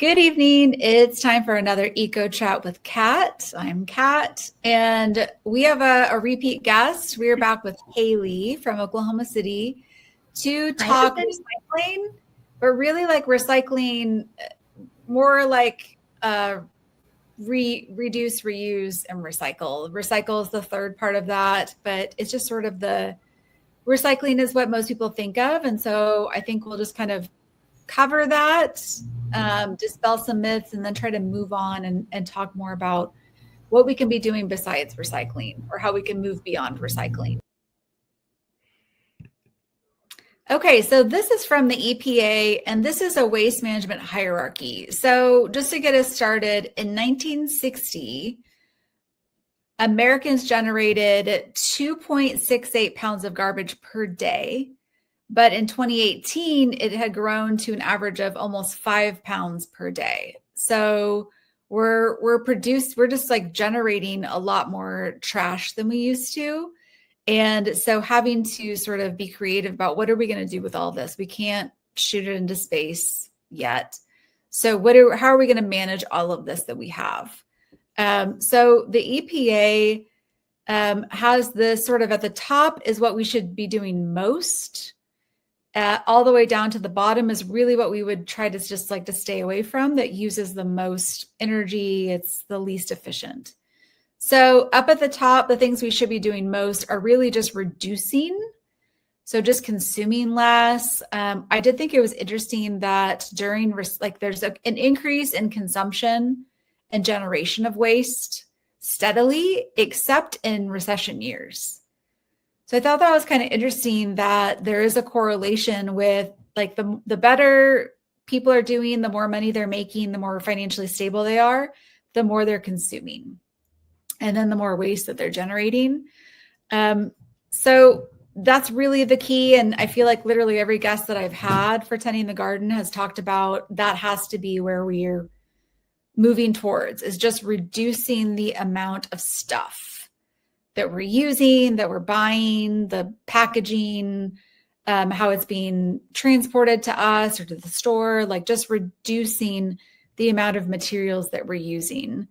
Good evening. It's time for another Eco Chat with Kat. I'm Kat, and we have a repeat guest. We are back with Haley from Oklahoma City to talk recycling, but really like recycling, more like reduce, reuse, and recycle. Recycle is the third part of that, but it's just sort of the recycling is what most people think of. And so I think we'll just kind of cover that, dispel some myths, and then try to move on and talk more about what we can be doing besides recycling or how we can move beyond recycling. Okay, so this is from the EPA, and this is a waste management hierarchy. So just to get us started, in 1960, Americans generated 2.68 pounds of garbage per day. But in 2018, it had grown to an average of almost 5 pounds per day. So we're just like generating a lot more trash than we used to. And so having to sort of be creative about what are we going to do with all this? We can't shoot it into space yet. So how are we going to manage all of this that we have? So the EPA has this sort of at the top is what we should be doing most. All the way down to the bottom is really what we would try to just like to stay away from, that uses the most energy. It's the least efficient. So up at the top, the things we should be doing most are really just reducing. So just consuming less. I did think it was interesting that during there's an increase in consumption and generation of waste steadily, except in recession years. So I thought that was kind of interesting that there is a correlation with like the better people are doing, the more money they're making, the more financially stable they are, the more they're consuming, and then the more waste that they're generating. So that's really the key. And I feel like literally every guest that I've had for Tending the Garden has talked about that has to be where we're moving towards, is just reducing the amount of stuff that we're using, that we're buying, the packaging, how it's being transported to us or to the store, like just reducing the amount of materials that we're using,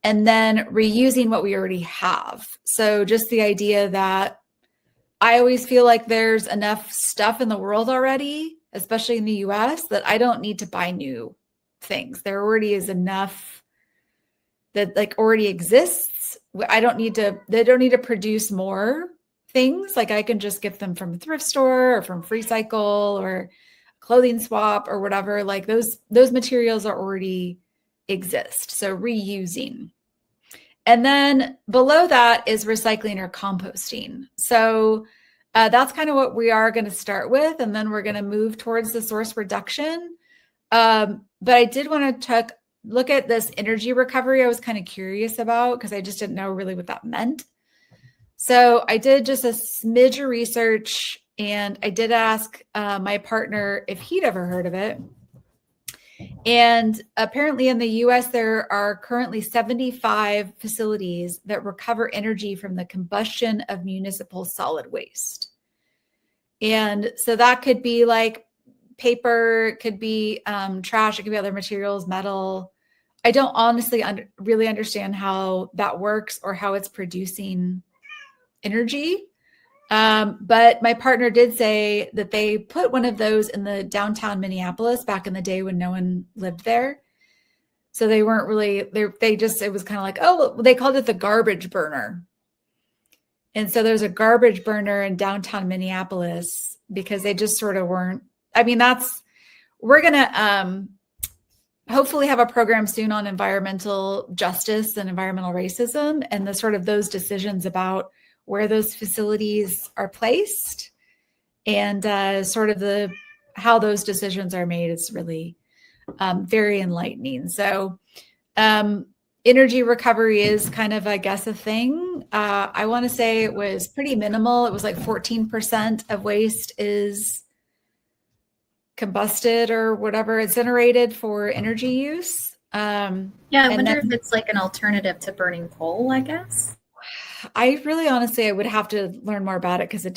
and then reusing what we already have. So just the idea that I always feel like there's enough stuff in the world already, especially in the US, that I don't need to buy new things. There already is enough that like already exists. They don't need to produce more things. Like I can just get them from a thrift store or from Free Cycle or clothing swap or whatever. Like those materials are already exist. So reusing. And then below that is recycling or composting. So that's kind of what we are going to start with. And then we're going to move towards the source reduction. But I did want to look at this energy recovery. I was kind of curious about because I just didn't know really what that meant. So I did just a smidge of research, and I did ask my partner if he'd ever heard of it. And apparently in the US, there are currently 75 facilities that recover energy from the combustion of municipal solid waste. And so that could be like paper, it could be trash, it could be other materials, metal. I don't honestly really understand how that works or how it's producing energy. But my partner did say that they put one of those in the downtown Minneapolis back in the day when no one lived there. So they weren't really, it was kind of like, oh, they called it the garbage burner. And so there's a garbage burner in downtown Minneapolis because they just sort of weren't, we're going to hopefully have a program soon on environmental justice and environmental racism and the sort of those decisions about where those facilities are placed and sort of how those decisions are made is really very enlightening. So energy recovery is kind of, I guess, a thing. I want to say it was pretty minimal. It was like 14% of waste is combusted or whatever, incinerated for energy use. I wonder if it's like an alternative to burning coal, I guess. I really honestly, I would have to learn more about it because it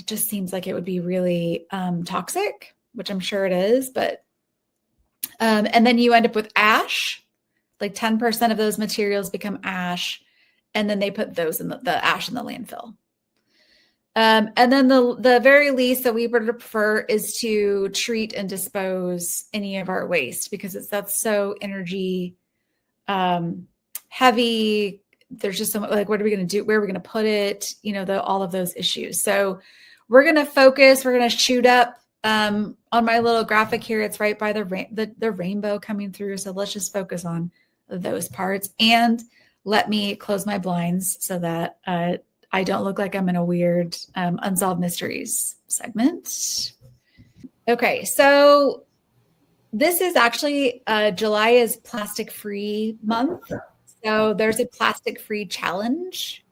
just seems like it would be really toxic, which I'm sure it is. But And then you end up with ash. Like 10% of those materials become ash. And then they put those in the ash in the landfill. And then the very least that we would prefer is to treat and dispose any of our waste, because that's so energy heavy. There's just so much, like, what are we going to do? Where are we going to put it? All of those issues. So we're going to focus. We're going to shoot up on my little graphic here. It's right by the rainbow coming through. So let's just focus on those parts, and let me close my blinds so that I don't look like I'm in a weird Unsolved Mysteries segment. Okay, so this is actually July is Plastic Free Month. So there's a Plastic Free Challenge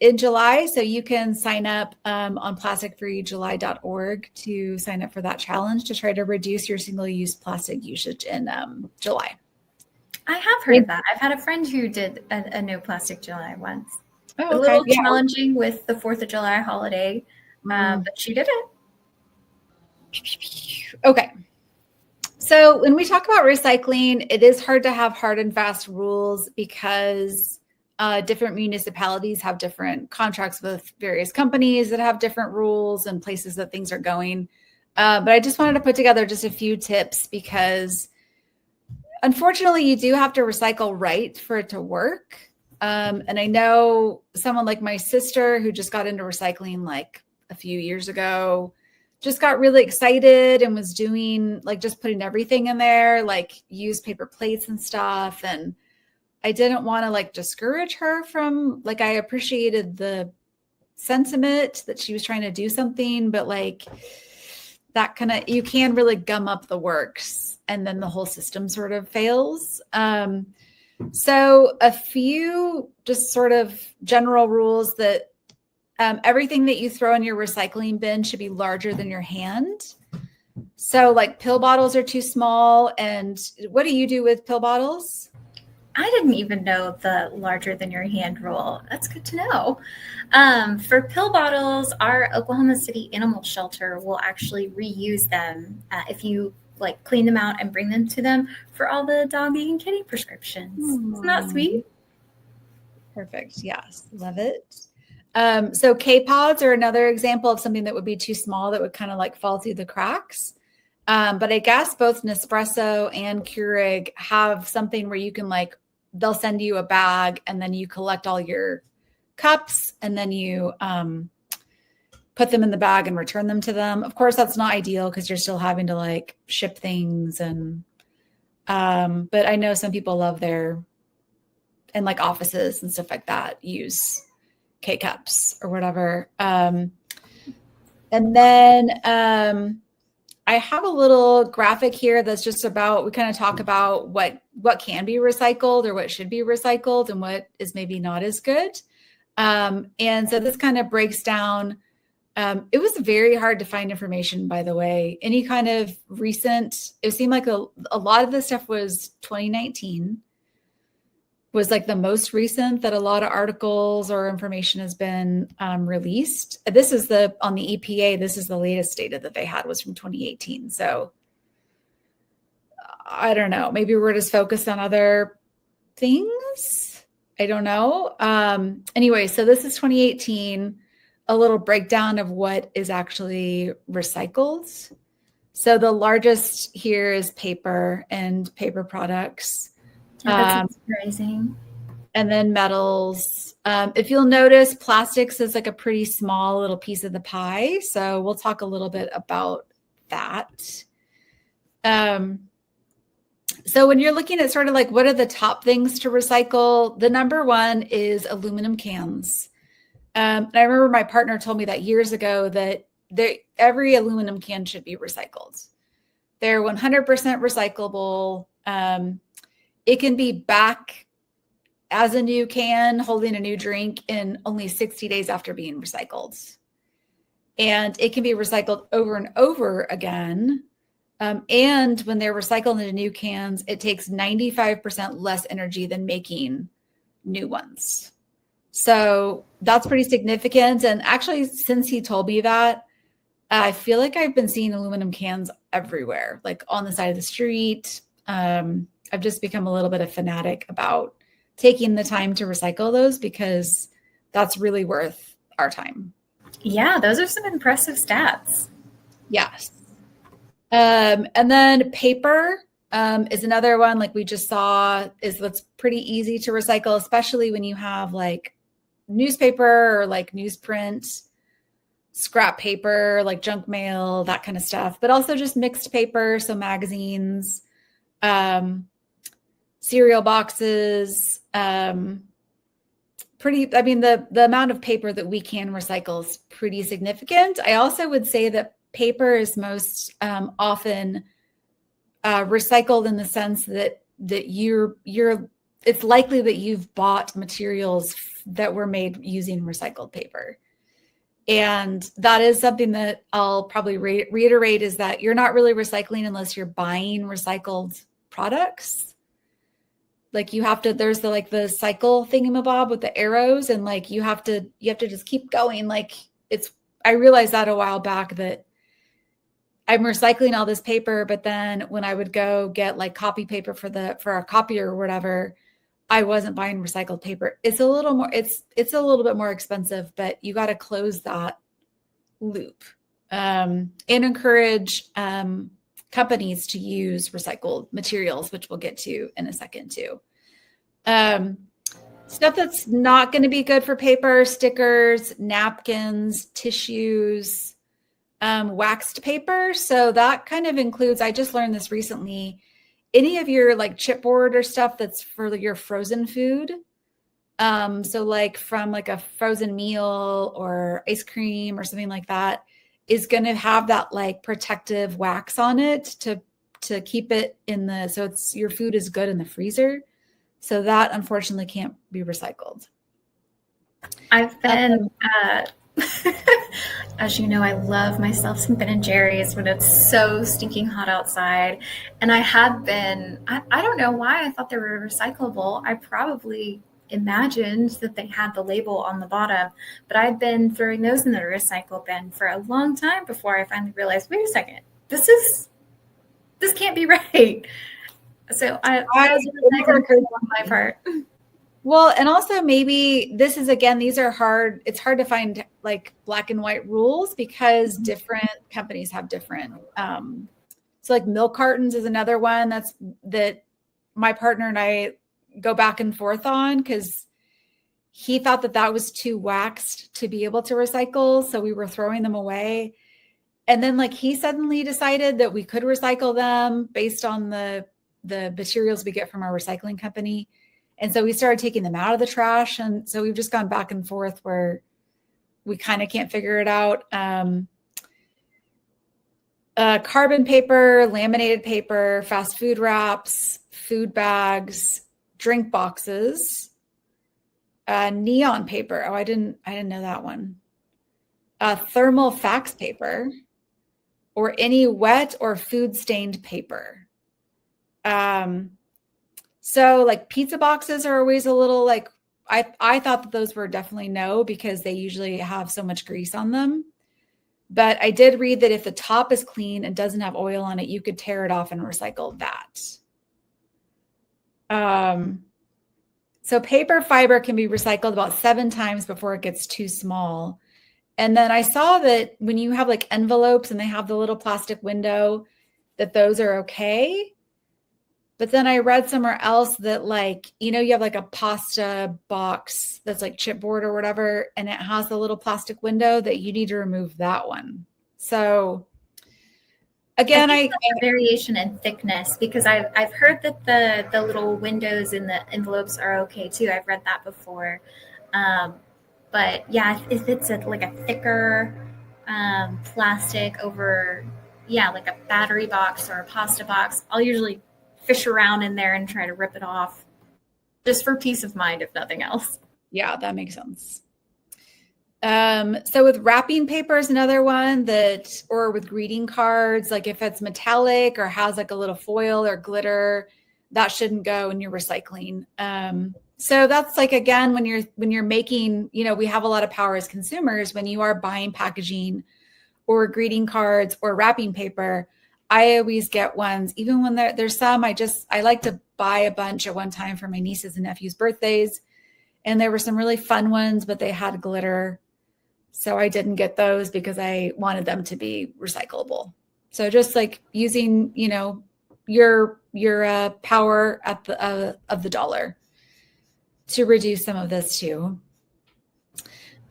in July. So you can sign up on plasticfreejuly.org to sign up for that challenge to try to reduce your single-use plastic usage in July. I have heard that. I've had a friend who did a No Plastic July once. Oh, okay. A little challenging with the 4th of July holiday, but she did it. Okay. So when we talk about recycling, it is hard to have hard and fast rules because different municipalities have different contracts with various companies that have different rules and places that things are going. But I just wanted to put together just a few tips, because unfortunately you do have to recycle right for it to work. And I know someone like my sister, who just got into recycling like a few years ago, just got really excited and was doing like just putting everything in there, like used paper plates and stuff. And I didn't want to like discourage her from, like, I appreciated the sentiment that she was trying to do something, but like that kind of, you can really gum up the works and then the whole system sort of fails. So a few just sort of general rules that everything that you throw in your recycling bin should be larger than your hand. So like pill bottles are too small. And what do you do with pill bottles? I didn't even know the larger than your hand rule. That's good to know. For pill bottles, our Oklahoma City Animal Shelter will actually reuse them if you like clean them out and bring them to them for all the doggy and kitty prescriptions. Isn't that sweet? Perfect. Yes. Love it. So K-pods are another example of something that would be too small, that would kind of like fall through the cracks. But I guess both Nespresso and Keurig have something where you can like, they'll send you a bag and then you collect all your cups and then you put them in the bag and return them to them. Of course, that's not ideal because you're still having to like ship things. And, but I know some people love and like offices and stuff like that use K-cups or whatever. And then I have a little graphic here that's just about, we kind of talk about what can be recycled or what should be recycled and what is maybe not as good. And so this kind of breaks down, it was very hard to find information, by the way. Any kind of recent, it seemed like a lot of this stuff was 2019 was like the most recent that a lot of articles or information has been released. This is on the EPA, this is the latest data that they had was from 2018. So I don't know, maybe we're just focused on other things. I don't know. Anyway, so this is 2018, a little breakdown of what is actually recycled. So the largest here is paper and paper products. That's surprising. And then metals. If you'll notice, plastics is like a pretty small little piece of the pie. So we'll talk a little bit about that. So when you're looking at sort of like what are the top things to recycle, the number one is aluminum cans. And I remember my partner told me that years ago that every aluminum can should be recycled. They're 100% recyclable. It can be back as a new can holding a new drink in only 60 days after being recycled. And it can be recycled over and over again. And when they're recycled into new cans, it takes 95% less energy than making new ones. So that's pretty significant. And actually, since he told me that, I feel like I've been seeing aluminum cans everywhere, like on the side of the street. I've just become a little bit of fanatic about taking the time to recycle those because that's really worth our time. Yeah, those are some impressive stats. Yes. And then paper is another one, like we just saw, is that's pretty easy to recycle, especially when you have like newspaper or like newsprint, scrap paper, like junk mail, that kind of stuff, but also just mixed paper. So magazines, cereal boxes, I mean, the amount of paper that we can recycle is pretty significant. I also would say that paper is most often recycled in the sense that it's likely that you've bought materials that were made using recycled paper. And that is something that I'll probably reiterate, is that you're not really recycling unless you're buying recycled products. Like you have to, there's the cycle thingamabob with the arrows, and like you have to just keep going. Like I realized that a while back that I'm recycling all this paper, but then when I would go get like copy paper for a copier or whatever, I wasn't buying recycled paper. It's a little bit more expensive, but you got to close that loop and encourage companies to use recycled materials, which we'll get to in a second too. Stuff that's not going to be good for paper: stickers, napkins, tissues, waxed paper. So that kind of includes, I just learned this recently, any of your like chipboard or stuff that's for your frozen food. So like from like a frozen meal or ice cream or something like that is going to have that like protective wax on it to keep it so it's, your food is good in the freezer. So that unfortunately can't be recycled. I've been, as you know, I love myself some Ben and Jerry's when it's so stinking hot outside. And I have been, I don't know why I thought they were recyclable. I probably imagined that they had the label on the bottom, but I've been throwing those in the recycle bin for a long time before I finally realized, wait a second, this can't be right. So I was on my part. Well, and also maybe this is, again, these are hard. It's hard to find like black and white rules because different companies have different. So like milk cartons is another one that my partner and I go back and forth on, because he thought that was too waxed to be able to recycle. So we were throwing them away. And then like he suddenly decided that we could recycle them based on the materials we get from our recycling company. And so we started taking them out of the trash. And so we've just gone back and forth where we kind of can't figure it out. Carbon paper, laminated paper, fast food wraps, food bags, drink boxes, neon paper. Oh, I didn't know that one. Thermal fax paper, or any wet or food stained paper. So like pizza boxes are always a little like, I thought that those were definitely no, because they usually have so much grease on them. But I did read that if the top is clean and doesn't have oil on it, you could tear it off and recycle that. So paper fiber can be recycled about 7 times before it gets too small. And then I saw that when you have like envelopes and they have the little plastic window, that those are okay. But then I read somewhere else that like, you have like a pasta box that's like chipboard or whatever, and it has the little plastic window, that you need to remove that one. So again, I variation in thickness, because I've heard that the little windows in the envelopes are okay too. I've read that before. But yeah, if it's like a thicker plastic over, like a battery box or a pasta box, I'll usually fish around in there and try to rip it off, just for peace of mind, if nothing else. Yeah, that makes sense. So with wrapping paper is another one or with greeting cards, like if it's metallic or has like a little foil or glitter, that shouldn't go in your recycling. So that's like, again, when you're making, we have a lot of power as consumers when you are buying packaging or greeting cards or wrapping paper. I always get ones, even when there's some, I like to buy a bunch at one time for my nieces and nephews' birthdays. And there were some really fun ones, but they had glitter. So I didn't get those because I wanted them to be recyclable. So just like using, your power at the of the dollar to reduce some of this too.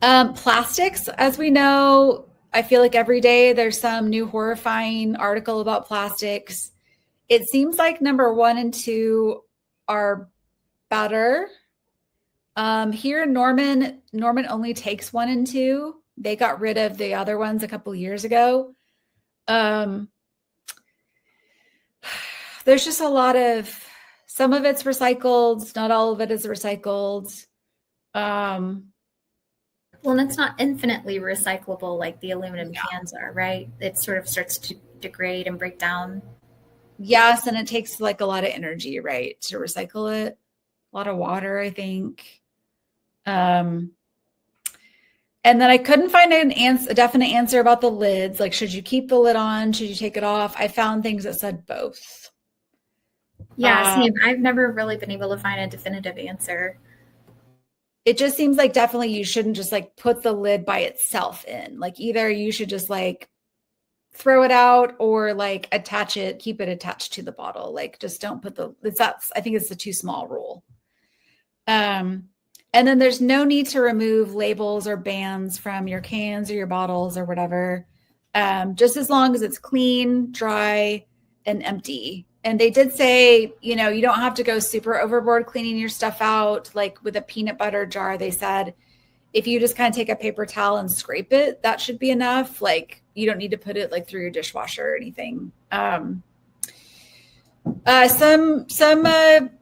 Plastics, as we know, I feel like every day there's some new horrifying article about plastics. It seems like number 1 and 2 are better. Here in Norman only takes 1 and 2. They got rid of the other ones a couple years ago. There's just a lot of, some of it's recycled, not all of it is recycled. Well, and it's not infinitely recyclable like the aluminum cans are, right? It sort of starts to degrade and break down. Yes, and it takes like a lot of energy, right, to recycle it. A lot of water, I think. And then I couldn't find a definite answer about the lids. Like, should you keep the lid on? Should you take it off? I found things that said both. Yeah, same. I've never really been able to find a definitive answer. It just seems like definitely you shouldn't just like put the lid by itself in. Like either you should just like throw it out or like attach it, keep it attached to the bottle. Like just don't put I think it's the too small rule. And then there's no need to remove labels or bands from your cans or your bottles or whatever. Just as long as it's clean, dry, and empty. And they did say, you don't have to go super overboard cleaning your stuff out. Like with a peanut butter jar, they said, if you just kind of take a paper towel and scrape it, that should be enough. Like you don't need to put it like through your dishwasher or anything. Some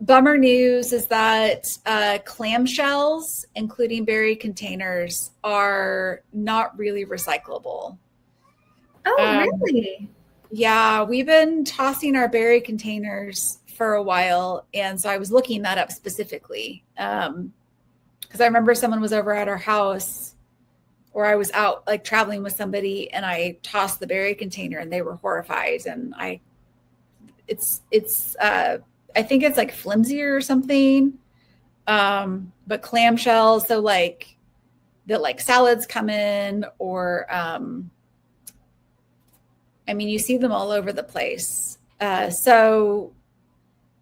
bummer news is that clamshells, including berry containers, are not really recyclable. Oh, really? Yeah, we've been tossing our berry containers for a while. And so I was looking that up specifically because I remember someone was over at our house or I was out like traveling with somebody and I tossed the berry container and they were horrified. And I think it's like flimsier or something. But clamshells, so like that like salads come in or you see them all over the place. So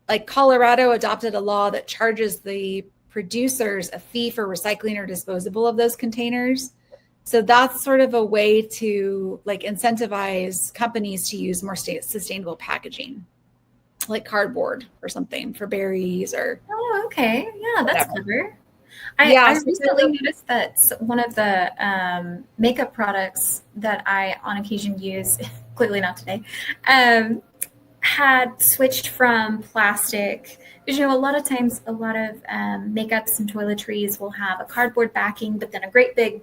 like Colorado adopted a law that charges the producers a fee for recycling or disposable of those containers. So that's sort of a way to like incentivize companies to use more sustainable packaging, like cardboard or something for berries or. Oh, okay. Yeah, that's clever. I recently noticed that one of the makeup products that I on occasion use, clearly not today, had switched from plastic. Because, a lot of times, a lot of makeups and toiletries will have a cardboard backing, but then a great big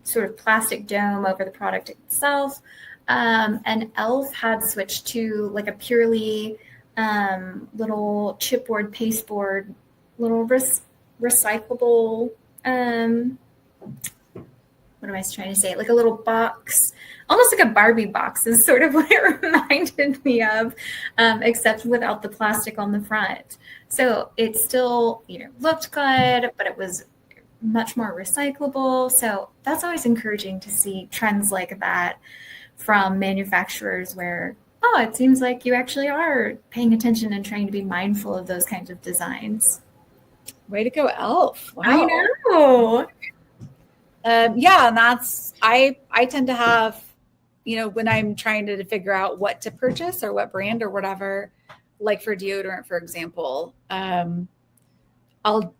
sort of plastic dome over the product itself. And e.l.f. had switched to like a purely little chipboard, pasteboard, little recyclable, what am I trying to say? Like a little box, almost like a Barbie box is sort of what it reminded me of, except without the plastic on the front. So it still, looked good, but it was much more recyclable. So that's always encouraging to see trends like that from manufacturers where, it seems like you actually are paying attention and trying to be mindful of those kinds of designs. Way to go, e.l.f. Wow. I know. Yeah, and I tend to have, when I'm trying to figure out what to purchase or what brand or whatever, like for deodorant, for example,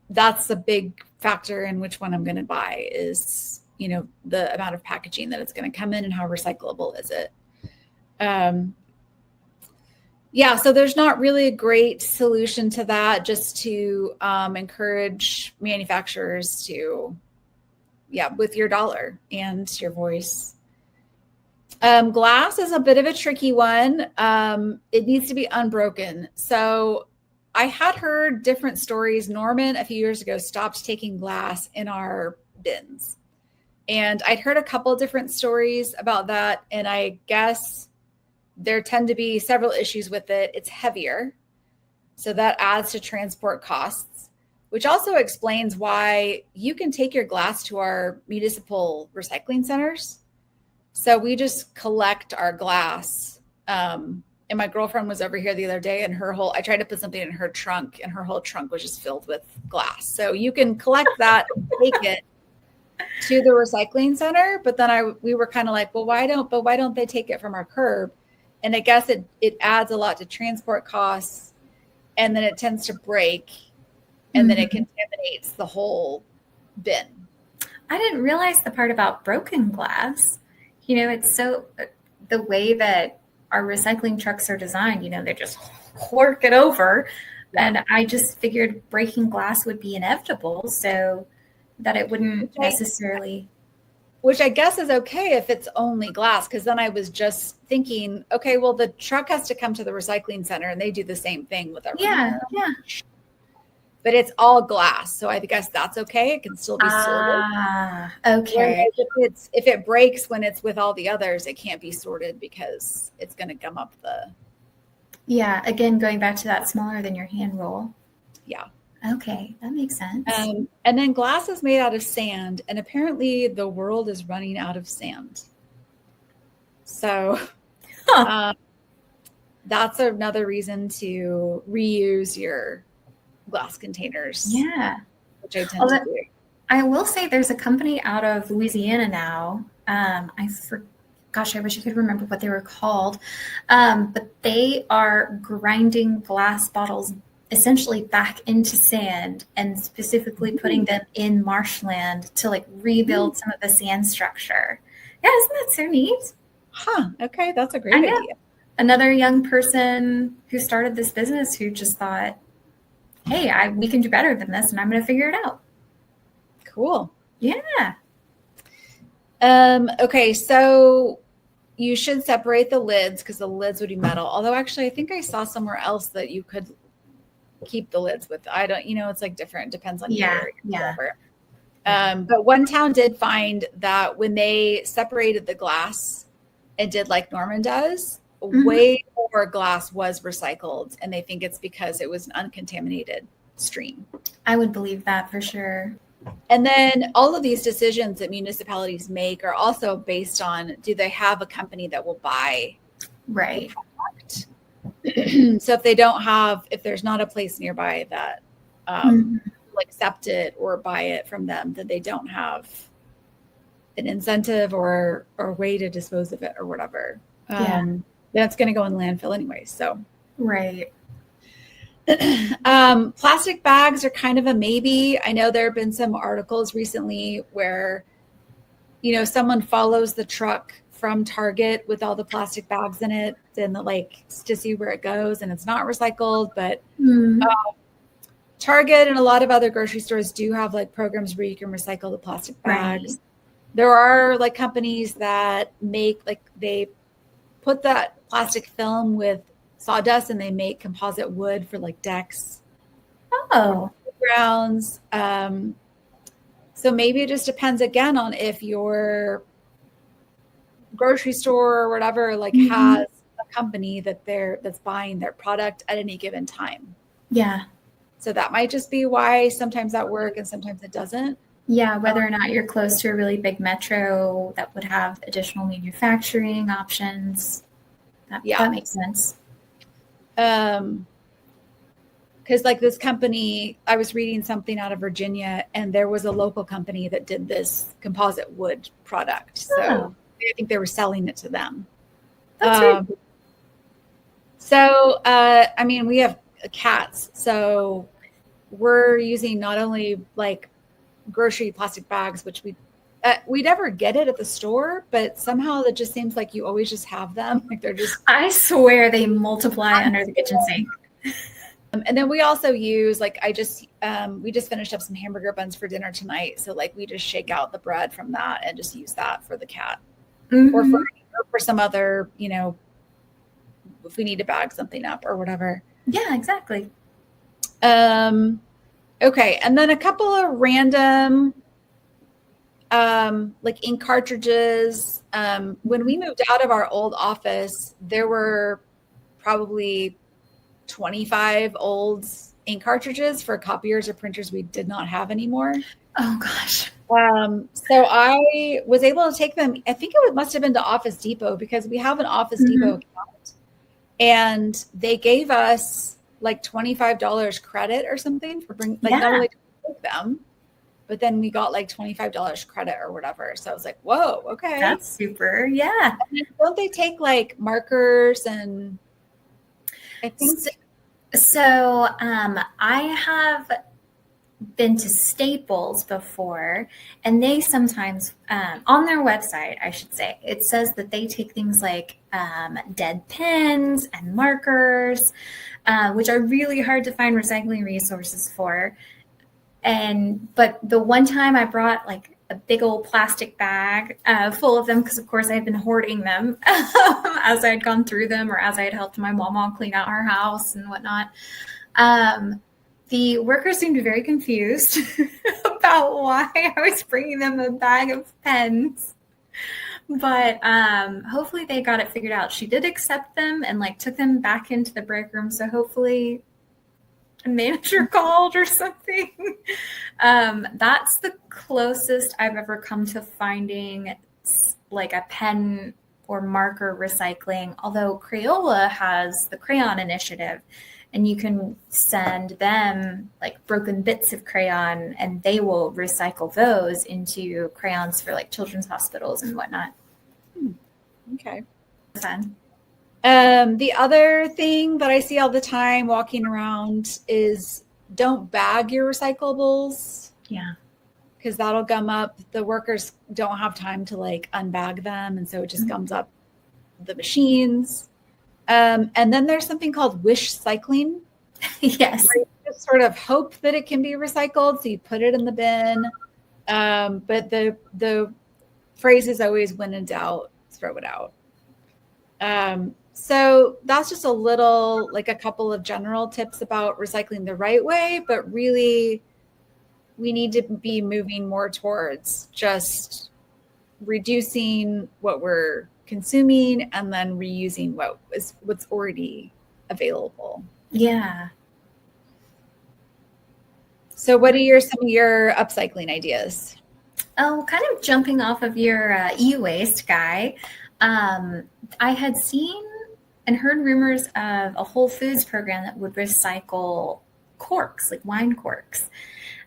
that's a big factor in which one I'm going to buy is, the amount of packaging that it's going to come in and how recyclable is it. Yeah, so there's not really a great solution to that, just to encourage manufacturers to, with your dollar and your voice. Glass is a bit of a tricky one. It needs to be unbroken. So I had heard different stories. Norman, a few years ago, stopped taking glass in our bins. And I'd heard a couple of different stories about that. And I guess there tend to be several issues with it. It's heavier, so that adds to transport costs, which also explains why you can take your glass to our municipal recycling centers. So we just collect our glass. And my girlfriend was over here the other day, and I tried to put something in her trunk, and her whole trunk was just filled with glass. So you can collect that and take it to the recycling center. But then we were kind of like, well, why don't they take it from our curb? And I guess it adds a lot to transport costs, and then it tends to break, and then it contaminates the whole bin. I didn't realize the part about broken glass. It's so the way that our recycling trucks are designed, they just cork it over. Yeah. And I just figured breaking glass would be inevitable, so that it wouldn't necessarily. Which I guess is okay if it's only glass, because then I was just thinking, okay, well, the truck has to come to the recycling center and they do the same thing with everything. Yeah. But it's all glass, so I guess that's okay. It can still be sorted. Okay. If it breaks when it's with all the others, it can't be sorted because it's going to gum up the. Yeah. Again, going back to that smaller than your hand roll. Yeah. Okay, that makes sense. And then glass is made out of sand, and apparently the world is running out of sand. So that's another reason to reuse your glass containers. Yeah. Which I tend to do. I will say there's a company out of Louisiana now. I wish I could remember what they were called. But they are grinding glass bottles essentially back into sand and specifically putting them in marshland to rebuild some of the sand structure. Yeah, isn't that so neat? Huh. Okay, that's a great idea. Another young person who started this business who just thought, hey, we can do better than this, and I'm going to figure it out. Cool. Yeah. Okay, so you should separate the lids because the lids would be metal. Although actually, I think I saw somewhere else that you could keep the lids with. I don't, it's different. Depends on your whatever. But one town did find that when they separated the glass and did like Norman does, way more glass was recycled, and they think it's because it was an uncontaminated stream. I would believe that for sure. And then all of these decisions that municipalities make are also based on, do they have a company that will buy the product? So if there's not a place nearby that will accept it or buy it from them, then they don't have an incentive or way to dispose of it or whatever. Then it's going to go in landfill anyway. So right. Plastic bags are kind of a maybe. I know there have been some articles recently where, someone follows the truck from Target with all the plastic bags in it and to see where it goes, and it's not recycled. But Target and a lot of other grocery stores do have programs where you can recycle the plastic bags. Right. There are companies that make they put that plastic film with sawdust and they make composite wood for decks. Oh. Grounds. So maybe it just depends again on if your grocery store or whatever has a company that's buying their product at any given time. Yeah. So that might just be why sometimes that works and sometimes it doesn't. Yeah, whether or not you're close to a really big metro that would have additional manufacturing options. That makes sense. Because this company, I was reading something out of Virginia, and there was a local company that did this composite wood product. So I think they were selling it to them. That's right. So, we have cats. So we're using not only grocery plastic bags, which we never get it at the store, but somehow it just seems like you always just have them. They're just. I swear they multiply under the kitchen sink. And then we also use we just finished up some hamburger buns for dinner tonight. So we just shake out the bread from that and just use that for the cat, or for some other, if we need to bag something up or whatever. Yeah, exactly. Okay, and then a couple of random like ink cartridges. When we moved out of our old office, there were probably 25 old ink cartridges for copiers or printers we did not have anymore. Oh gosh. So I was able to take them. I think must have been to Office Depot, because we have an Office Depot account, and they gave us like $25 credit or something for not only to take them, but then we got like $25 credit or whatever. So I was like, whoa, okay. That's super. Yeah. Don't they take like markers and I think so I have been to Staples before, and they sometimes on their website, I should say, it says that they take things like dead pens and markers, which are really hard to find recycling resources for. But the one time I brought like a big old plastic bag full of them, because of course I had been hoarding them as I had gone through them, or as I had helped my mama clean out her house and whatnot. The workers seemed very confused about why I was bringing them a bag of pens. But hopefully they got it figured out. She did accept them and like took them back into the break room. So hopefully a manager called or something. That's the closest I've ever come to finding like a pen or marker recycling. Although Crayola has the crayon initiative, and you can send them like broken bits of crayon, and they will recycle those into crayons for like children's hospitals and whatnot. Okay. Fun. The other thing that I see all the time walking around is don't bag your recyclables. Yeah. Because that'll gum up. The workers don't have time to like unbag them. And so it just gums up the machines. And then there's something called wish cycling. Yes. Where you just sort of hope that it can be recycled. So you put it in the bin. But the phrase is always, when in doubt, throw it out. So that's just a couple of general tips about recycling the right way, but really we need to be moving more towards just reducing what we're consuming and then reusing what's already available. Yeah. So what are some of your upcycling ideas? Oh, kind of jumping off of your e-waste guy. I had seen and heard rumors of a Whole Foods program that would recycle corks, like wine corks.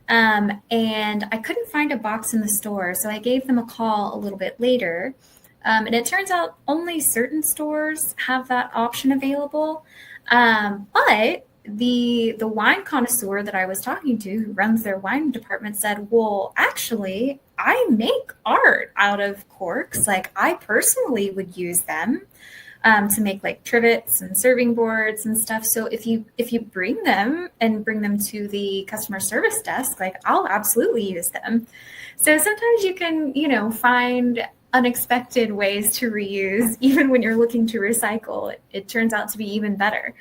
And I couldn't find a box in the store, so I gave them a call a little bit later. And it turns out only certain stores have that option available. But the wine connoisseur that I was talking to, who runs their wine department, said, well, actually, I make art out of corks. Like, I personally would use them to make like trivets and serving boards and stuff. So if you bring them to the customer service desk, like, I'll absolutely use them. So sometimes you can, find unexpected ways to reuse, even when you're looking to recycle. It turns out to be even better.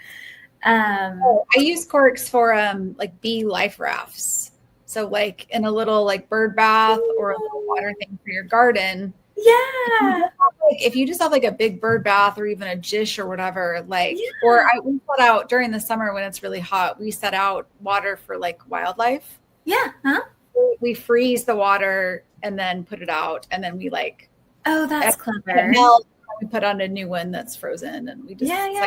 I use corks for like bee life rafts. So like in a little like bird bath or a little water thing for your garden. Yeah. If you just have like a big bird bath or even a dish or whatever, or we put out during the summer when it's really hot, we set out water for like wildlife. Yeah. Huh? We freeze the water and then put it out, and then we like. Oh, that's clever. We put on a new one that's frozen, and we just yeah.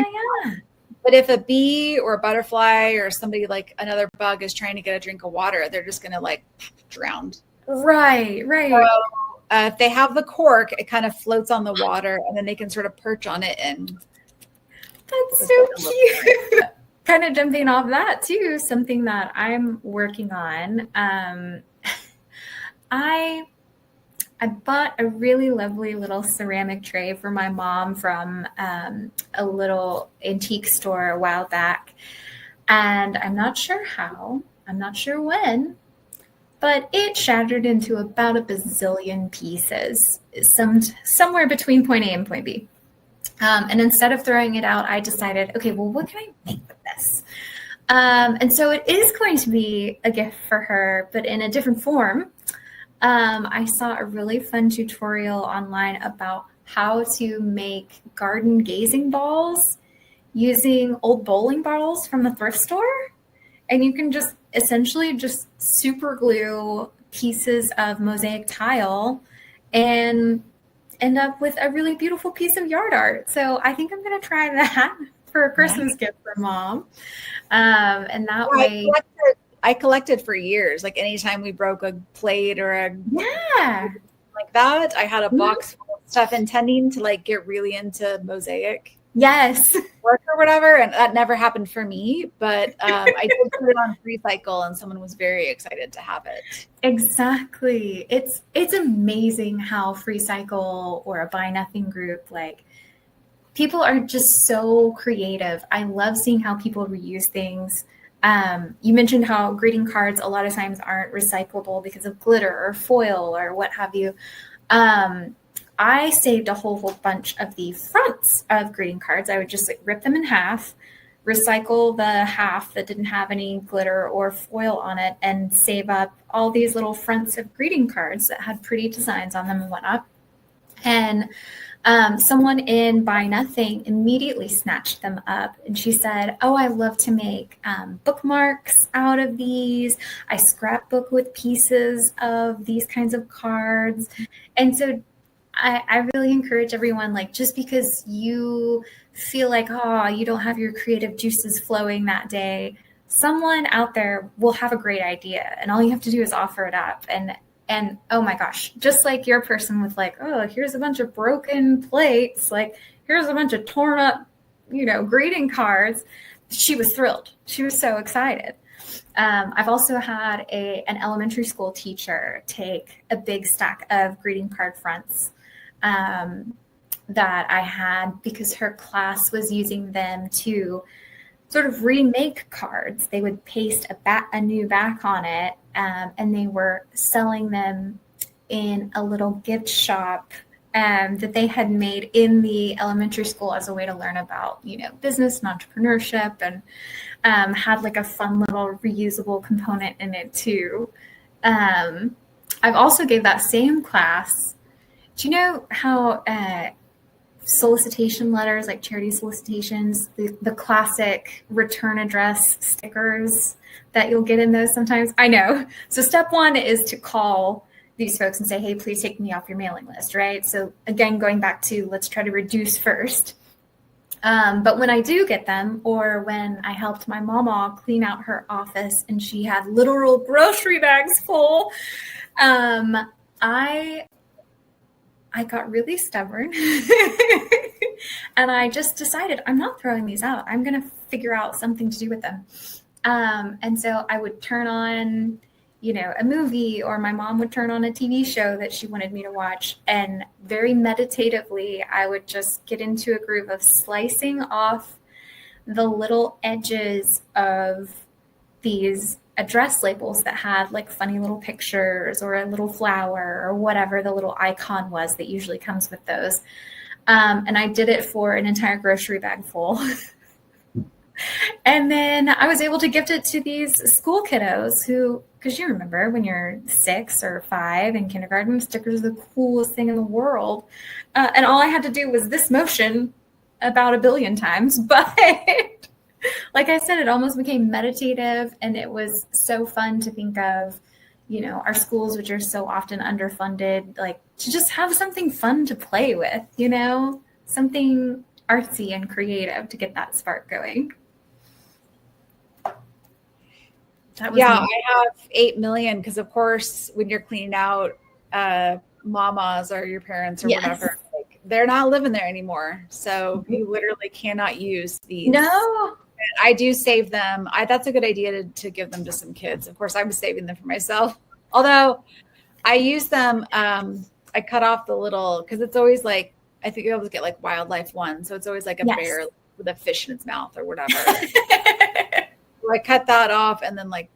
But if a bee or a butterfly or somebody like another bug is trying to get a drink of water, they're just going to like drown. Right. So, if they have the cork, it kind of floats on the water, and then they can sort of perch on it. And that's so cute. Kind of jumping off that too, something that I'm working on. I bought a really lovely little ceramic tray for my mom from a little antique store a while back. And I'm not sure how, I'm not sure when, but it shattered into about a bazillion pieces, somewhere between point A and point B. And instead of throwing it out, I decided, okay, well, what can I make with this? And so it is going to be a gift for her, but in a different form. I saw a really fun tutorial online about how to make garden gazing balls using old bowling balls from the thrift store. And you can just essentially just super glue pieces of mosaic tile and end up with a really beautiful piece of yard art. So I think I'm going to try that for a Christmas gift for mom. And that way. I collected for years. Like anytime we broke a plate or a like that, I had a box full of stuff intending to like get really into mosaic. Yes. Work or whatever. And that never happened for me, but I did put it on FreeCycle and someone was very excited to have it. Exactly. It's amazing how FreeCycle or a Buy Nothing group, like people are just so creative. I love seeing how people reuse things. You mentioned how greeting cards a lot of times aren't recyclable because of glitter or foil or what have you. I saved a whole bunch of the fronts of greeting cards. I would just like rip them in half, recycle the half that didn't have any glitter or foil on it, and save up all these little fronts of greeting cards that had pretty designs on them and whatnot. And someone in Buy Nothing immediately snatched them up, and she said, "Oh, I love to make bookmarks out of these. I scrapbook with pieces of these kinds of cards." And so I really encourage everyone, like, just because you feel like, oh, you don't have your creative juices flowing that day, someone out there will have a great idea, and all you have to do is offer it up. And oh my gosh, just like your person with like, oh, here's a bunch of broken plates, like here's a bunch of torn up, greeting cards. She was thrilled. She was so excited. I've also had an elementary school teacher take a big stack of greeting card fronts that I had because her class was using them to sort of remake cards. They would paste a new back on it, and they were selling them in a little gift shop that they had made in the elementary school as a way to learn about, business and entrepreneurship, and had like a fun little reusable component in it too. I've also gave that same class. Do you know how solicitation letters, like charity solicitations, the classic return address stickers that you'll get in those sometimes? I know. So step one is to call these folks and say, hey, please take me off your mailing list, right? So again, going back to let's try to reduce first. But when I do get them, or when I helped my mama clean out her office and she had literal grocery bags full, I got really stubborn and I just decided I'm not throwing these out. I'm going to figure out something to do with them. And so I would turn on, a movie, or my mom would turn on a TV show that she wanted me to watch. And very meditatively, I would just get into a groove of slicing off the little edges of these address labels that had like funny little pictures or a little flower or whatever the little icon was that usually comes with those. And I did it for an entire grocery bag full. And then I was able to gift it to these school kiddos who, because you remember when you're 6 or 5 in kindergarten, stickers are the coolest thing in the world. And all I had to do was this motion about 1 billion times. But like I said, it almost became meditative, and it was so fun to think of, our schools, which are so often underfunded, like to just have something fun to play with, something artsy and creative to get that spark going. I have 8 million because, of course, when you're cleaning out mamas or your parents or whatever, like, they're not living there anymore. So you literally cannot use these. No. I do save them. That's a good idea to give them to some kids. Of course, I was saving them for myself. Although I use them, I cut off the little, because it's always like, I think you always get like wildlife one. So it's always like a bear with a fish in its mouth or whatever. I cut that off, and then like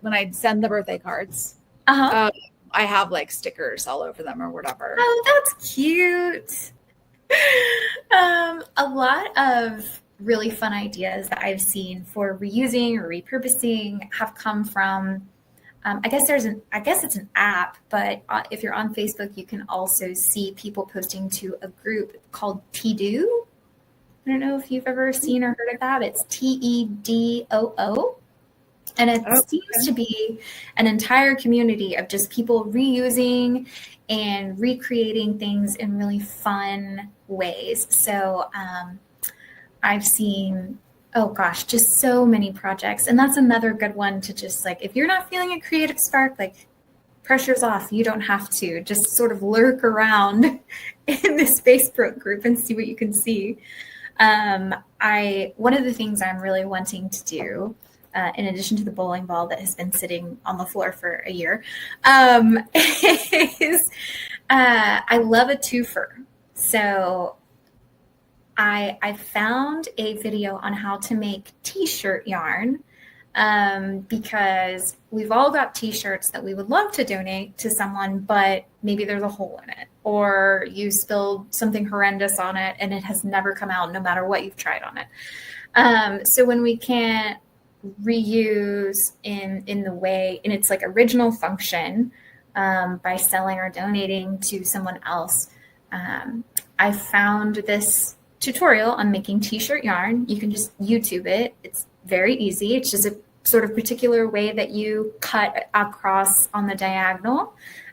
when I send the birthday cards, I have like stickers all over them or whatever. Oh, that's cute. A lot of really fun ideas that I've seen for reusing or repurposing have come from I guess it's an app, but if you're on Facebook, you can also see people posting to a group called Tdoo. I don't know if you've ever seen or heard of that. It's TEDOO. And it seems to be an entire community of just people reusing and recreating things in really fun ways. So I've seen, oh gosh, just so many projects. And that's another good one to just like, if you're not feeling a creative spark, like pressure's off. You don't have to. Just sort of lurk around in this Facebook group and see what you can see. One of the things I'm really wanting to do, in addition to the bowling ball that has been sitting on the floor for a year, is I love a twofer. So I found a video on how to make t-shirt yarn, because we've all got t-shirts that we would love to donate to someone, but maybe there's a hole in it, or you spilled something horrendous on it and it has never come out no matter what you've tried on it. So when we can't reuse in the way, in its like original function, by selling or donating to someone else, I found this tutorial on making t-shirt yarn. You can just YouTube it. It's very easy. It's just a sort of particular way that you cut across on the diagonal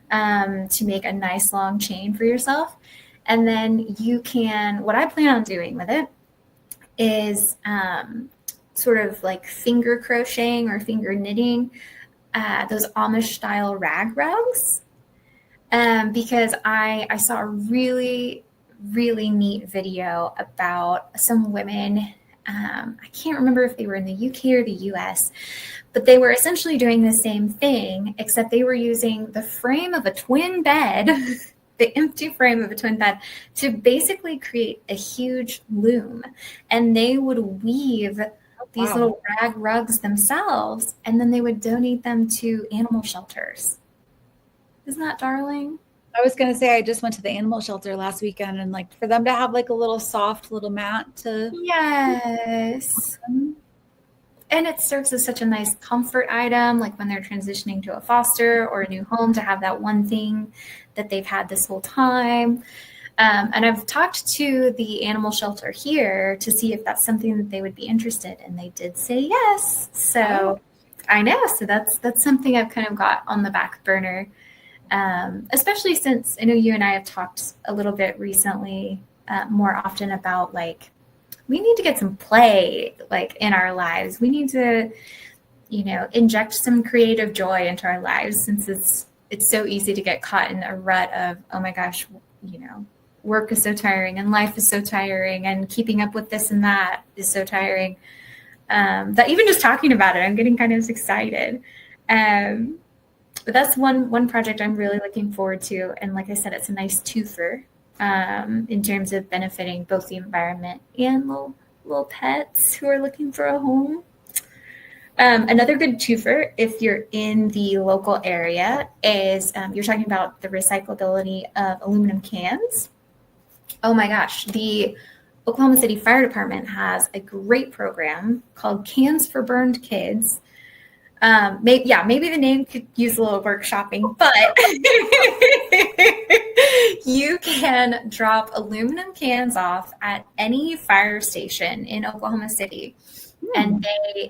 to make a nice long chain for yourself. And then you can, what I plan on doing with it is sort of like finger crocheting or finger knitting those Amish style rag rugs, because I saw a really neat video about some women. I can't remember if they were in the UK or the US, but they were essentially doing the same thing, except they were using the frame of a twin bed, the empty frame of a twin bed, to basically create a huge loom. And they would weave these little rag rugs themselves, and then they would donate them to animal shelters. Isn't that darling? I was going to say, I just went to the animal shelter last weekend, and like for them to have like a little soft little mat to. Yes. And it serves as such a nice comfort item, like when they're transitioning to a foster or a new home, to have that one thing that they've had this whole time. And I've talked to the animal shelter here to see if that's something that they would be interested in. And they did say yes. So I know. So that's something I've kind of got on the back burner. Especially since I know you and I have talked a little bit recently, more often about like, we need to get some play like in our lives. We need to, inject some creative joy into our lives, since it's so easy to get caught in a rut of, oh my gosh, work is so tiring and life is so tiring and keeping up with this and that is so tiring, that even just talking about it, I'm getting kind of excited. But that's one project I'm really looking forward to. And like I said, it's a nice twofer in terms of benefiting both the environment and little pets who are looking for a home. Another good twofer, if you're in the local area, is you're talking about the recyclability of aluminum cans. Oh my gosh, the Oklahoma City Fire Department has a great program called Cans for Burned Kids. Maybe the name could use a little workshopping, but you can drop aluminum cans off at any fire station in Oklahoma City, and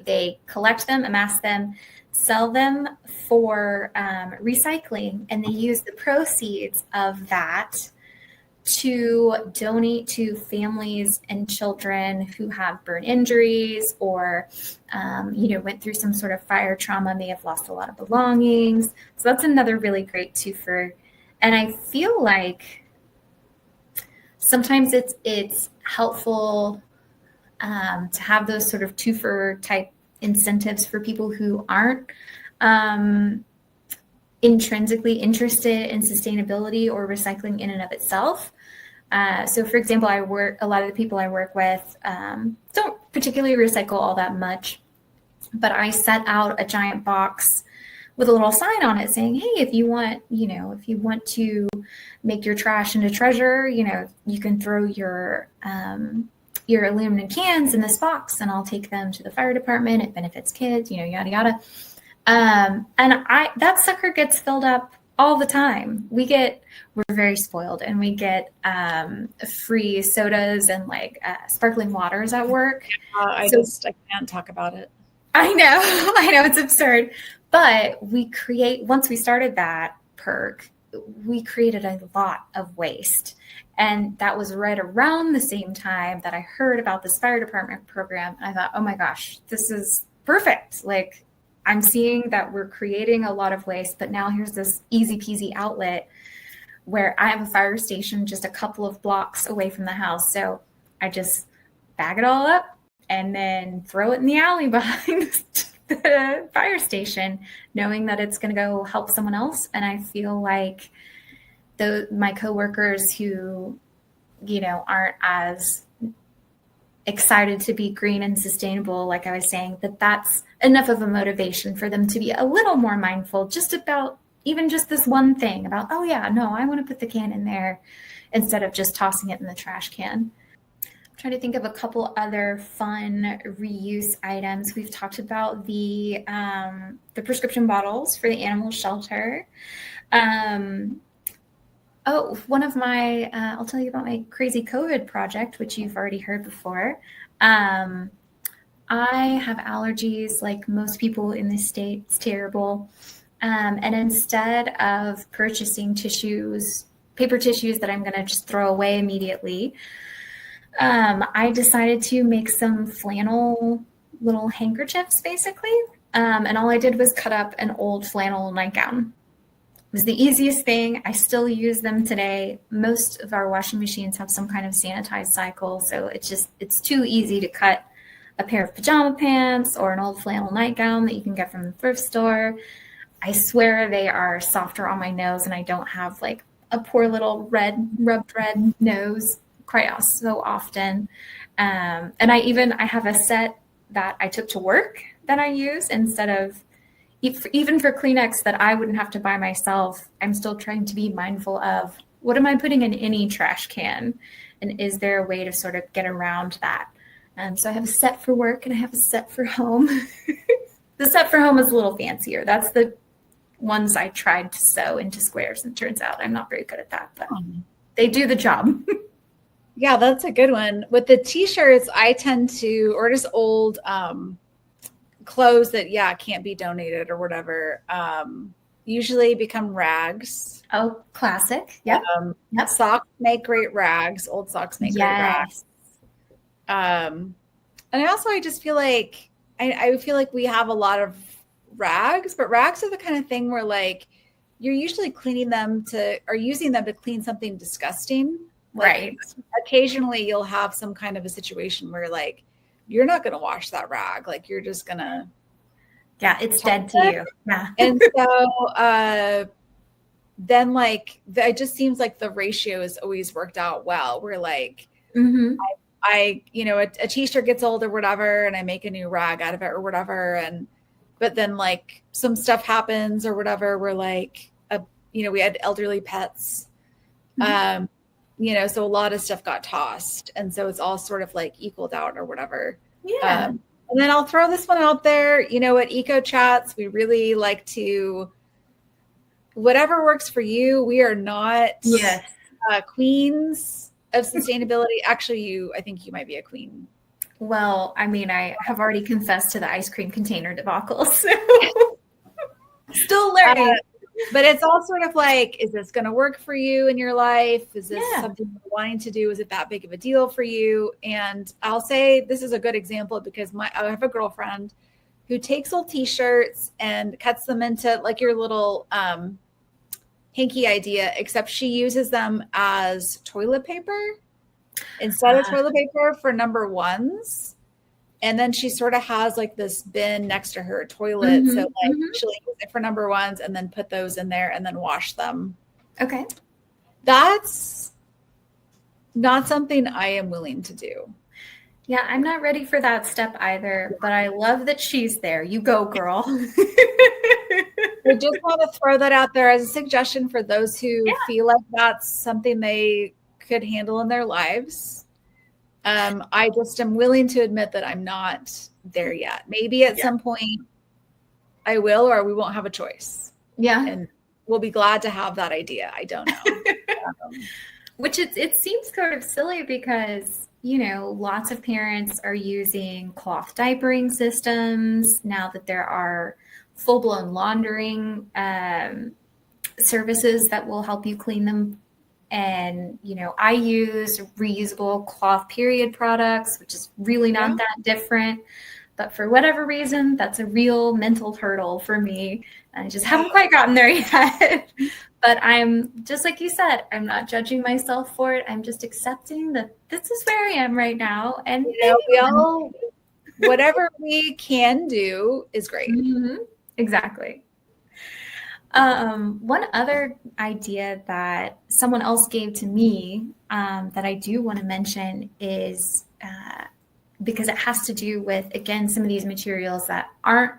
they collect them, amass them, sell them for recycling, and they use the proceeds of that to donate to families and children who have burn injuries or, went through some sort of fire trauma, may have lost a lot of belongings. So that's another really great twofer. And I feel like sometimes it's helpful to have those sort of twofer type incentives for people who aren't intrinsically interested in sustainability or recycling in and of itself. So for example, a lot of the people I work with don't particularly recycle all that much, but I set out a giant box with a little sign on it saying, hey, if you want to make your trash into treasure, you can throw your aluminum cans in this box and I'll take them to the fire department. It benefits kids, yada, yada. That sucker gets filled up all the time. We're very spoiled, and we get free sodas and like sparkling waters at work. I can't talk about it. I know, I know, it's absurd. But once we started that perk, we created a lot of waste. And that was right around the same time that I heard about this fire department program. And I thought, oh my gosh, this is perfect. Like, I'm seeing that we're creating a lot of waste, but now here's this easy peasy outlet where I have a fire station just a couple of blocks away from the house. So I just bag it all up and then throw it in the alley behind the fire station, knowing that it's going to go help someone else. And I feel like my coworkers who, aren't as excited to be green and sustainable, like I was saying, that's enough of a motivation for them to be a little more mindful just about even just this one thing about, oh yeah, no, I want to put the can in there instead of just tossing it in the trash can. I'm trying to think of a couple other fun reuse items. We've talked about the prescription bottles for the animal shelter. One of my, I'll tell you about my crazy COVID project, which you've already heard before. I have allergies like most people in this state. It's terrible. And instead of purchasing paper tissues that I'm going to just throw away immediately, I decided to make some flannel little handkerchiefs, basically. And all I did was cut up an old flannel nightgown. It was the easiest thing. I still use them today. Most of our washing machines have some kind of sanitized cycle, so it's too easy to cut a pair of pajama pants or an old flannel nightgown that you can get from the thrift store. I swear they are softer on my nose, and I don't have like a poor little rubbed red nose quite so often. And I have a set that I took to work that I use instead of, even for Kleenex that I wouldn't have to buy myself. I'm still trying to be mindful of what am I putting in any trash can, and is there a way to sort of get around that? So I have a set for work and I have a set for home. The set for home is a little fancier. That's the ones I tried to sew into squares, and it turns out I'm not very good at that, but they do the job. Yeah, that's a good one. With the t-shirts, I tend to, or just old clothes that can't be donated or whatever, usually become rags. Oh, classic. Yep. Socks make great rags. Old socks make great rags. And I just feel like I feel like we have a lot of rags, but rags are the kind of thing where like you're usually using them to clean something disgusting. Like, right. Occasionally you'll have some kind of a situation where like you're not going to wash that rag. Like you're just going to. Yeah, it's dead to you. Yeah. And so then like it just seems like the ratio is always worked out well. We're like, I a t-shirt gets old or whatever, and I make a new rag out of it or whatever. But then like some stuff happens or whatever. We're like, we had elderly pets. So a lot of stuff got tossed. And so it's all sort of like equaled out or whatever. Yeah. And then I'll throw this one out there. At Eco Chats, we really like to, whatever works for you. We are not queens of sustainability. Actually, I think you might be a queen. Well, I mean, I have already confessed to the ice cream container debacle. So still learning. But it's all sort of like, is this going to work for you in your life? Is this something you're wanting to do? Is it that big of a deal for you? And I'll say this is a good example because I have a girlfriend who takes old t-shirts and cuts them into like your little hanky idea, except she uses them as toilet paper instead of toilet paper for number ones. And then she sort of has like this bin next to her toilet. So like she'll use it for number ones and then put those in there and then wash them. Okay. That's not something I am willing to do. Yeah, I'm not ready for that step either, but I love that she's there. You go, girl. I just want to throw that out there as a suggestion for those who feel like that's something they could handle in their lives. I just am willing to admit that I'm not there yet. Maybe at some point I will, or we won't have a choice. Yeah. And we'll be glad to have that idea. I don't know. Which it seems sort of silly because, you know, lots of parents are using cloth diapering systems now that there are full-blown laundering services that will help you clean them. And, you know, I use reusable cloth period products, which is really not that different. But for whatever reason, that's a real mental hurdle for me. I just haven't quite gotten there yet. But I'm just like you said, I'm not judging myself for it. I'm just accepting that this is where I am right now. And we all, whatever we can do is great. Mm-hmm. Exactly. One other idea that someone else gave to me that I do want to mention is because it has to do with, again, some of these materials that aren't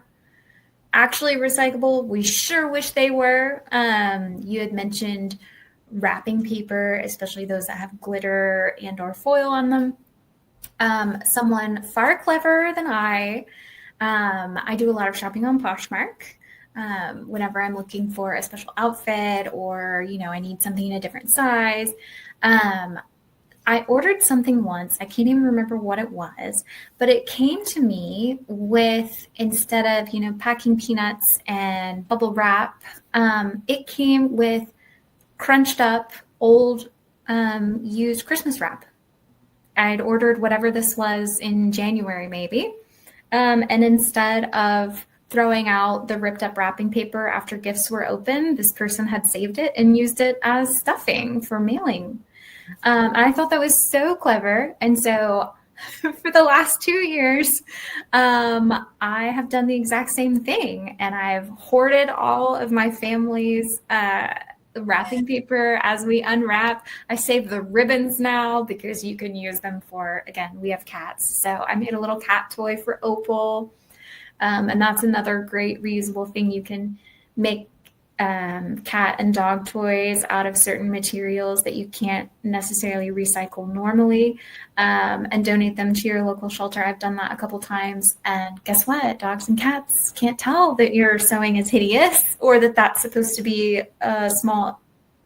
actually recyclable. We sure wish they were. You had mentioned wrapping paper, especially those that have glitter and or foil on them. Someone far cleverer than I do a lot of shopping on Poshmark. Whenever I'm looking for a special outfit or, you know, I need something in a different size. I ordered something once. I can't even remember what it was, but it came to me with, instead of, you know, packing peanuts and bubble wrap, it came with crunched up old used Christmas wrap. I'd ordered whatever this was in January, maybe. And instead of throwing out the ripped up wrapping paper after gifts were open, this person had saved it and used it as stuffing for mailing. And I thought that was so clever. And so for the last 2 years, I have done the exact same thing. And I've hoarded all of my family's wrapping paper as we unwrap. I save the ribbons now because you can use them for, again, we have cats. So I made a little cat toy for Opal. And that's another great reusable thing. You can make cat and dog toys out of certain materials that you can't necessarily recycle normally, and donate them to your local shelter. I've done that a couple times, and guess what? Dogs and cats can't tell that your sewing is hideous or that that's supposed to be a small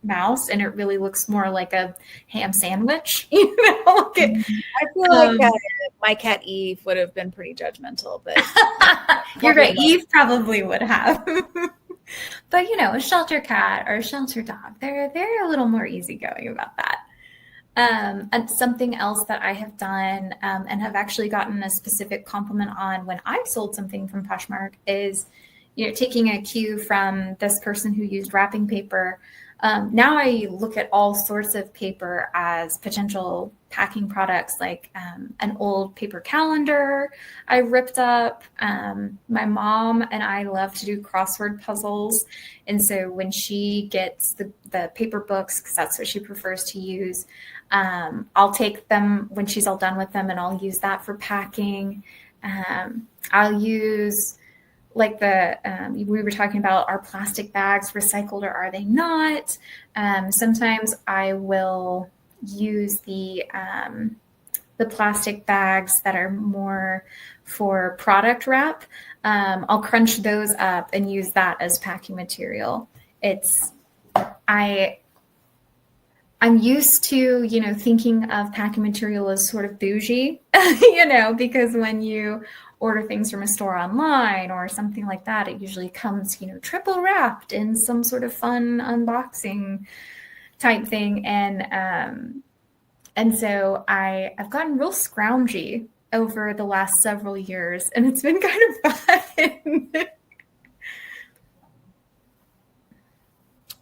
mouse and it really looks more like a ham sandwich. You know, I feel like my cat Eve would have been pretty judgmental, but you're right. Eve probably would have. But, you know, a shelter cat or a shelter dog, they're a little more easygoing about that. And something else that I have done and have actually gotten a specific compliment on when I've sold something from Poshmark is, you know, taking a cue from this person who used wrapping paper. Now I look at all sorts of paper as potential packing products, like an old paper calendar I ripped up. My mom and I love to do crossword puzzles. And so when she gets the paper books, because that's what she prefers to use, I'll take them when she's all done with them and I'll use that for packing. I'll use, like we were talking about, are plastic bags recycled or are they not? Sometimes I will use the plastic bags that are more for product wrap. I'll crunch those up and use that as packing material. I'm used to, you know, thinking of packing material as sort of bougie, you know, because when you order things from a store online or something like that, it usually comes, you know, triple wrapped in some sort of fun unboxing type thing. And so I've gotten real scroungy over the last several years, and it's been kind of fun.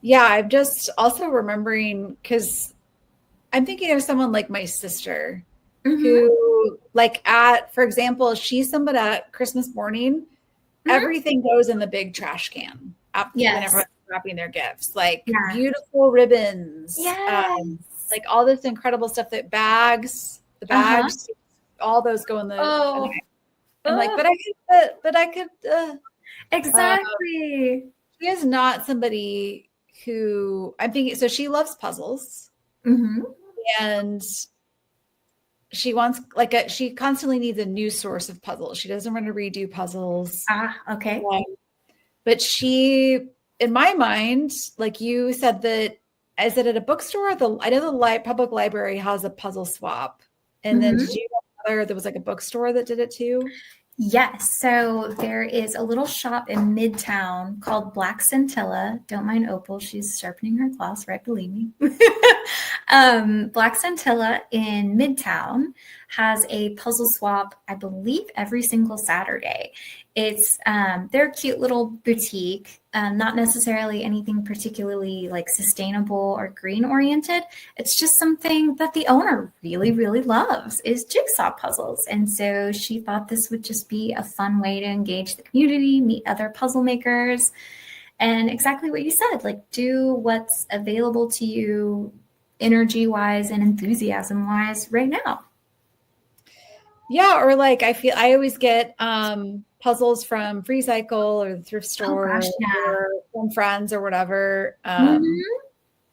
Yeah, I'm just also remembering, because I'm thinking of someone like my sister, who, like, for example, she's somebody at Christmas morning, everything goes in the big trash can when everyone's wrapping their gifts, like beautiful ribbons, like all this incredible stuff, the bags, all those go in the. I'm like, but I could. Exactly. She is not somebody who I'm thinking. So she loves puzzles, and she wants she constantly needs a new source of puzzles. She doesn't want to redo puzzles. Okay. But she, in my mind, like you said, that is it at a bookstore? I know the public library has a puzzle swap, and then did you know there was like a bookstore that did it too? Yes. So there is a little shop in Midtown called Black Scintilla. Don't mind Opal. She's sharpening her claws, right? Believe me. Black Scintilla in Midtown has a puzzle swap, I believe, every single Saturday. It's they're a cute little boutique, not necessarily anything particularly like sustainable or green oriented. It's just something that the owner really, really loves is jigsaw puzzles. And so she thought this would just be a fun way to engage the community, meet other puzzle makers, and exactly what you said, like do what's available to you energy wise and enthusiasm wise right now. Yeah, or like I always get puzzles from Free Cycle or the thrift store, Oh gosh, yeah. or from friends or whatever.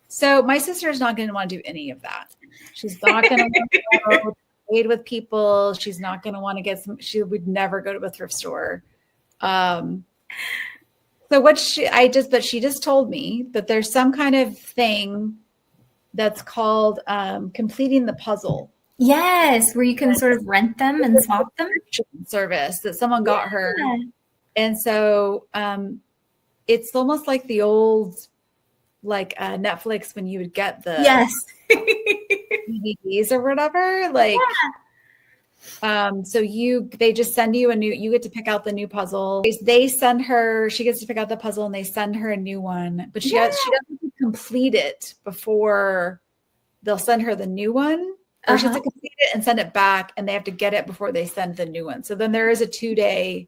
So my sister is not going to want to do any of that. She's not going to go trade with people. She's not going to want to get some. She would never go to a thrift store. So what she just told me that there's some kind of thing that's called completing the puzzle. Yes, where you can sort of rent them and swap them. Service that someone got her. And so it's almost like the old like Netflix when you would get the DVDs or whatever. Like so they just send you you get to pick out the new puzzle. She gets to pick out the puzzle and they send her a new one. But she doesn't complete it before they'll send her the new one. Or she has to complete it and send it back, and they have to get it before they send the new one. So then there is a 2-day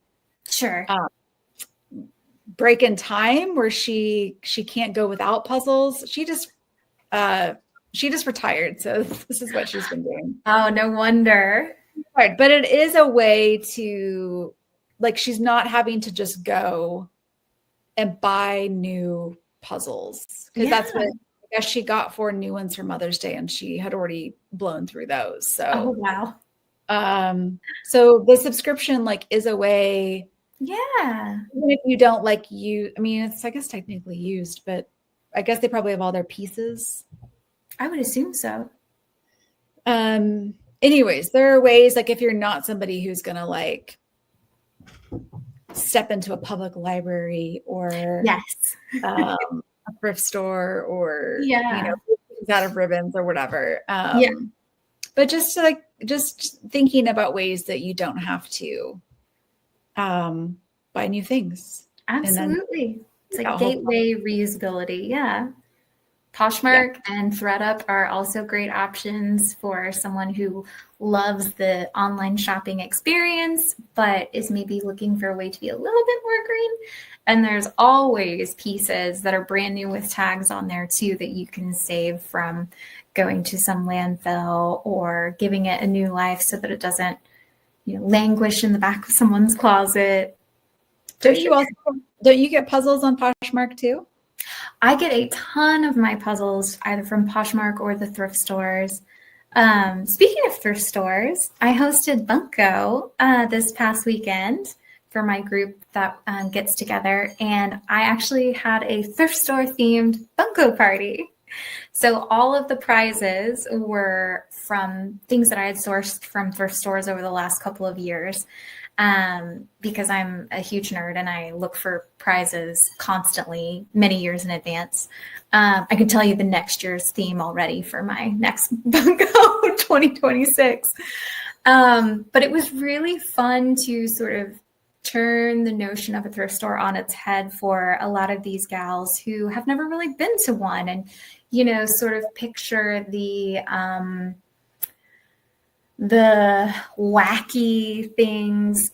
break in time where she can't go without puzzles. She just retired, so this is what she's been doing. Oh, no wonder. But it is a way to, like, she's not having to just go and buy new puzzles, because that's what I guess she got 4 new ones for Mother's Day, and she had already blown through those. So, wow. So the subscription like is a way. Yeah. Even if you don't I mean, it's, I guess, technically used, but I guess they probably have all their pieces. I would assume so. Anyways, there are ways, like if you're not somebody who's going to like step into a public library or a thrift store or out of ribbons or whatever. But just thinking about ways that you don't have to buy new things. Absolutely. It's like gateway reusability. Yeah. Poshmark and ThredUp are also great options for someone who loves the online shopping experience, but is maybe looking for a way to be a little bit more green. And there's always pieces that are brand new with tags on there too that you can save from going to some landfill or giving it a new life so that it doesn't, languish in the back of someone's closet. Don't you get puzzles on Poshmark too? I get a ton of my puzzles either from Poshmark or the thrift stores. Speaking of thrift stores, I hosted Bunko this past weekend for my group that gets together, and I actually had a thrift store themed Bunko party. So all of the prizes were from things that I had sourced from thrift stores over the last couple of years. Because I'm a huge nerd and I look for prizes constantly, many years in advance. I can tell you the next year's theme already for my next Bunko 2026. But it was really fun to sort of turn the notion of a thrift store on its head for a lot of these gals who have never really been to one, and, sort of picture the wacky things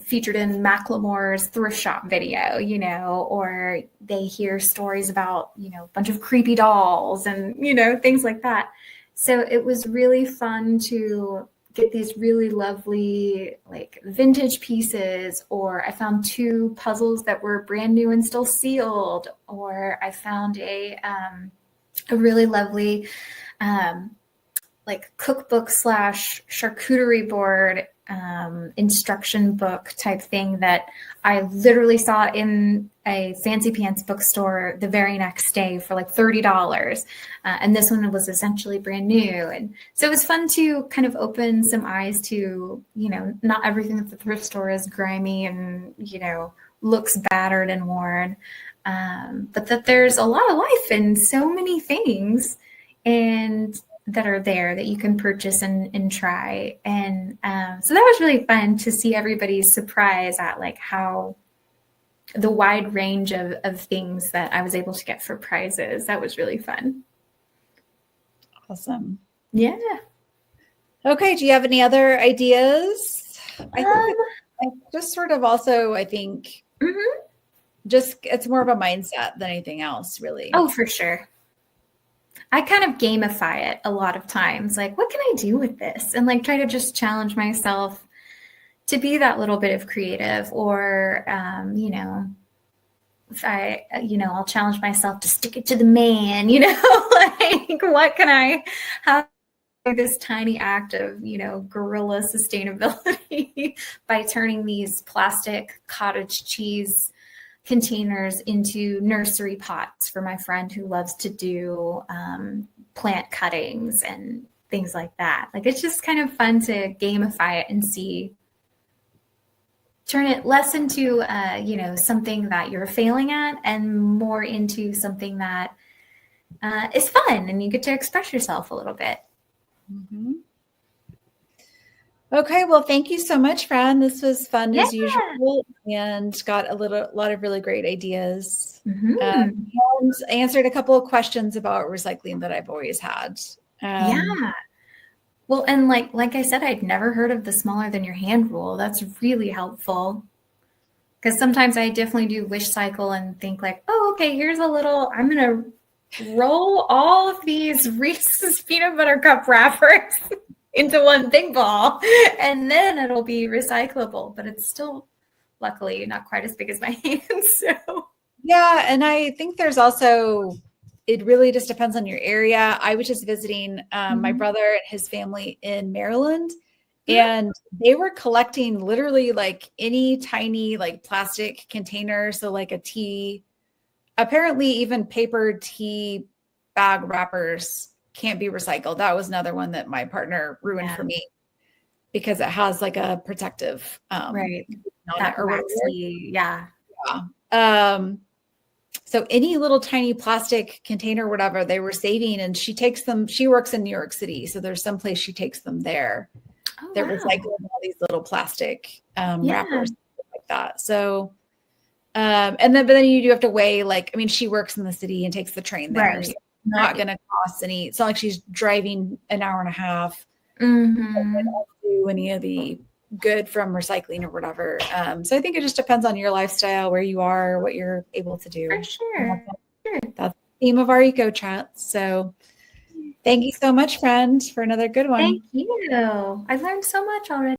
featured in Macklemore's thrift shop video, or they hear stories about, a bunch of creepy dolls and, things like that. So it was really fun to get these really lovely, like, vintage pieces, or I found 2 puzzles that were brand new and still sealed, or I found a really lovely, like cookbook slash charcuterie board instruction book type thing that I literally saw in a fancy pants bookstore the very next day for like $30. And this one was essentially brand new. And so it was fun to kind of open some eyes to, you know, not everything at the thrift store is grimy and, you know, looks battered and worn. But that there's a lot of life in so many things and that are there that you can purchase and try. And so that was really fun to see everybody's surprise at like how the wide range of things that I was able to get for prizes. That was really fun. Awesome. Yeah. Okay. Do you have any other ideas? I just sort of also, I think just it's more of a mindset than anything else, really. Oh, for sure. I kind of gamify it a lot of times. Like, what can I do with this? And like try to just challenge myself to be that little bit of creative, or, you know, if I'll challenge myself to stick it to the man, you know, like what can I have this tiny act of, you know, guerrilla sustainability by turning these plastic cottage cheese containers into nursery pots for my friend who loves to do plant cuttings and things like that. Like, it's just kind of fun to gamify it and turn it less into, you know, something that you're failing at and more into something that is fun and you get to express yourself a little bit. Mm-hmm. Okay, well, thank you so much, Fran. This was fun as usual, and got a lot of really great ideas. And answered a couple of questions about recycling that I've always had. Yeah. Well, and like I said, I'd never heard of the smaller than your hand rule. That's really helpful. Because sometimes I definitely do wish cycle and think like, oh, okay, here's a little, I'm going to roll all of these Reese's peanut butter cup wrappers into one big ball, and then it'll be recyclable. But it's still, luckily, not quite as big as my hands. So yeah, and I think there's also, it really just depends on your area. I was just visiting my brother and his family in Maryland, and they were collecting literally like any tiny like plastic container. So like a tea, apparently even paper tea bag wrappers can't be recycled. That was another one that my partner ruined for me because it has like a protective right. That waxy, yeah. So any little tiny plastic container, whatever, they were saving, and she takes them. She works in New York City, so there's some place she takes them there. They're recycling all these little plastic wrappers like that. So, but then you do have to weigh, like, I mean, she works in the city and takes the train there. Right. So it's not going to cost any. It's not like she's driving an hour and a half. Do any of the good from recycling or whatever. So I think it just depends on your lifestyle, where you are, what you're able to do. For sure. That's the theme of our eco chat. So thank you so much, friend, for another good one. Thank you. I learned so much already.